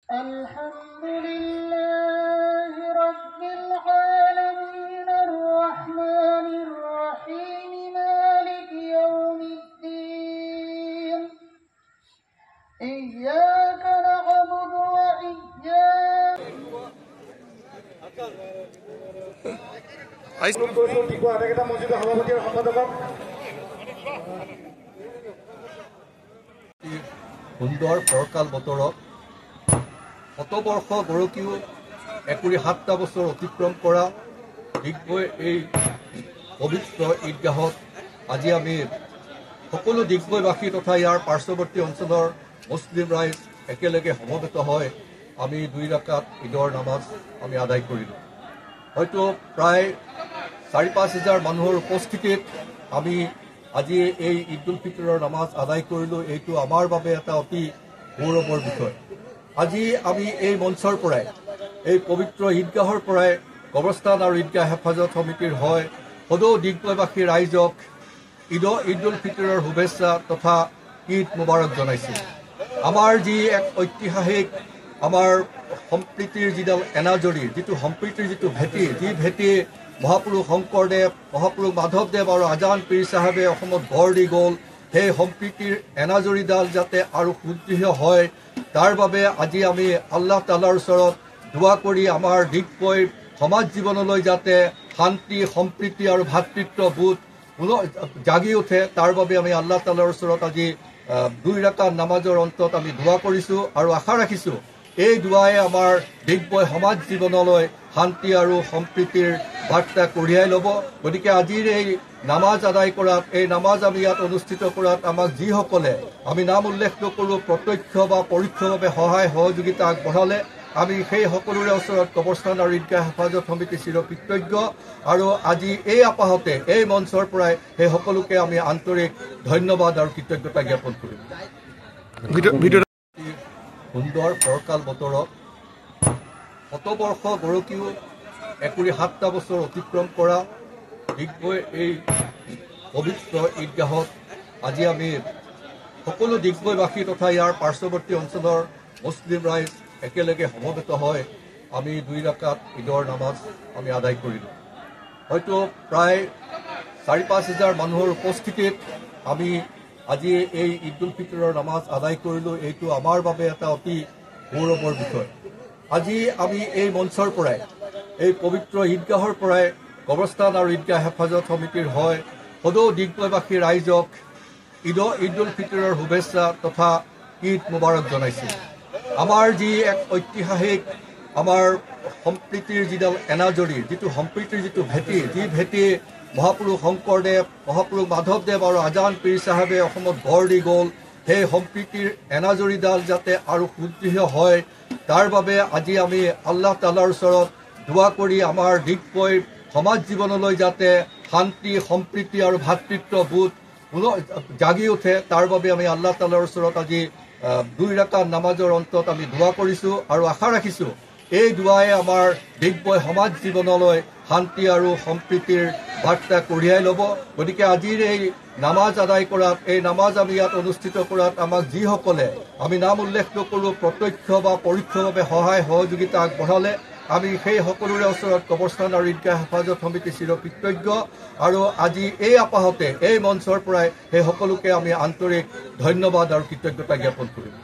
الحمد لله رب العالمين الرحمن الرحيم مالك يوم الدين إياك نعبد وإياك সুন্দৰ ফৰকাল বতৰত শতবৰ্ষ গৰকীও একুৰি ৭টা বছৰ অতিক্ৰম কৰা দিগবৈ এই পবিত্ৰ ঈদগাহত আজি আমি সকলো দিগবৈবাসী তথা ইয়াৰ পাৰ্শ্বৱৰ্তী অঞ্চলৰ মুছলিম ৰাইজ একেলগে সমবেত হয় আমি 2 ৰাকাত ঈদৰ নামাজ আমি আদায় কৰিলোঁ। হয়তো প্ৰায় ৪-৫ হাজাৰ মানুহৰ উপস্থিতিত আমি আজি এই ঈদ উল ফিতৰৰ নামাজ আদায় কৰিলোঁ। এইটো আমাৰ বাবে এটা অতি গৌৰৱৰ বিষয়। আজি আমি এই মঞ্চৰ পৰাই এই পবিত্ৰ ঈদগাহৰ পৰাই কবৰস্থান আৰু ঈদগাহ হেফাজত সমিতিৰ হয় সদৌ দিগবৈবাসী ৰাইজক ঈদ উল ফিতৰৰ শুভেচ্ছা তথা ঈদ মুবাৰক জনাইছোঁ। আমাৰ যি এক ঐতিহাসিক আমাৰ সম্প্ৰীতিৰ যিডাল এনাজৰী যিটো সম্প্ৰীতিৰ যিটো ভেটি যি ভেটি মহাপুৰুষ শংকৰদেৱ মহাপুৰুষ মাধৱদেৱ আৰু আজান পীৰ চাহাবে অসমত গঢ় দি গ'ল, সেই সম্প্ৰীতিৰ এনাজৰীডাল যাতে আৰু সুদৃঢ় হয় তাৰ বাবে আজি আমি আল্লাহ তাআলাৰ ওচৰত দোৱা কৰি আমাৰ দিগবৈ সমাজ জীৱনলৈ যাতে শান্তি সম্প্ৰীতি আৰু ভাতৃত্ববোধ জাগি উঠে তাৰ বাবে আমি আল্লাহ তাআলাৰ ওচৰত আজি 2 ৰাকাত নামাজৰ অন্তত আমি দোৱা কৰিছোঁ আৰু আশা ৰাখিছোঁ এই দোৱাই আমাৰ দিগবৈ সমাজ জীৱনলৈ শান্তি আৰু সম্প্ৰীতিৰ বাৰ্তা কঢ়িয়াই ল'ব। গতিকে আজিৰ এই নামাজ আদায় কৰাত এই নামাজ আমি ইয়াত অনুষ্ঠিত কৰাত আমাক যিসকলে আমি নাম উল্লেখ নকৰোঁ প্ৰত্যক্ষ বা পৰোক্ষভাৱে সহায় সহযোগিতা আগবঢ়ালে আমি সেই সকলোৰে ওচৰত কবৰস্থান আৰু ঈদগাহ হেফাজত সমিতি চিৰকৃতজ্ঞ আৰু আজি এই আপাহতে এই মঞ্চৰ পৰাই সেই সকলোকে আমি আন্তৰিক ধন্যবাদ আৰু কৃতজ্ঞতা জ্ঞাপন কৰিম। সুন্দৰ ফৰকাল বতৰত শতবৰ্ষ গৰকীও একুৰি ৭টা বছৰ অতিক্ৰম কৰা দিগবৈ এই পবিত্ৰ ঈদগাহত আজি আমি সকলো দিগবৈবাসী তথা ইয়াৰ পাৰ্শ্বৱৰ্তী অঞ্চলৰ মুছলিম ৰাইজ একেলগে সমবেত হয় আমি 2 ৰাকাত ঈদৰ নামাজ আমি আদায় কৰিলোঁ। হয়তো প্ৰায় ৪-৫ হাজাৰ মানুহৰ উপস্থিতিত আমি আজি এই ঈদ উল ফিতৰৰ নামাজ আদায় কৰিলোঁ। এইটো আমাৰ বাবে এটা অতি গৌৰৱৰ বিষয়। আজি আমি এই মঞ্চৰ পৰাই এই পবিত্ৰ ঈদগাহৰ পৰাই কবৰস্থান আৰু ঈদগাহ হেফাজত সমিতিৰ হয় সদৌ দিগবৈবাসী ৰাইজক ঈদ উল ফিতৰৰ শুভেচ্ছা তথা ঈদ মুবাৰক জনাইছোঁ। আমাৰ যি এক ঐতিহাসিক আমাৰ সম্প্ৰীতিৰ যিডাল এনাজৰী যিটো সম্প্ৰীতিৰ যিটো ভেটি যি ভেটি মহাপুৰুষ শংকৰদেৱ মহাপুৰুষ মাধৱদেৱ আৰু আজান পীৰ চাহাবে অসমত গঢ় দি গ'ল, সেই সম্প্ৰীতিৰ এনাজৰীডাল যাতে আৰু সুদৃঢ় হয় তাৰ বাবে আজি আমি আল্লাহ তাআলাৰ ওচৰত দোৱা কৰি আমাৰ দিগবৈ সমাজ জীৱনলৈ যাতে শান্তি সম্প্ৰীতি আৰু ভাতৃত্ববোধ জাগি উঠে তাৰ বাবে আমি আল্লাহ তাআলাৰ ওচৰত আজি 2 ৰাকাত নামাজৰ অন্তত আমি দোৱা কৰিছোঁ আৰু আশা ৰাখিছোঁ এই দোৱাই আমাৰ দিগবৈ সমাজ জীৱনলৈ শান্তি আৰু সম্প্ৰীতিৰ বাৰ্তা কঢ়িয়াই ল'ব। গতিকে আজিৰ এই নামাজ আদায় কৰাত এই নামাজ আমি ইয়াত অনুষ্ঠিত কৰাত আমাক যিসকলে আমি নাম উল্লেখ নকৰোঁ প্ৰত্যক্ষ বা পৰোক্ষভাৱে সহায় সহযোগিতা আগবঢ়ালে আমি সেই সকলোৰে ওচৰত কবৰস্থান আৰু ঈদগাহ হেফাজত সমিতি চিৰকৃতজ্ঞ আৰু আজি এই আপাহতে এই মঞ্চৰ পৰাই সেই সকলোকে আমি আন্তৰিক ধন্যবাদ আৰু কৃতজ্ঞতা জ্ঞাপন কৰিম।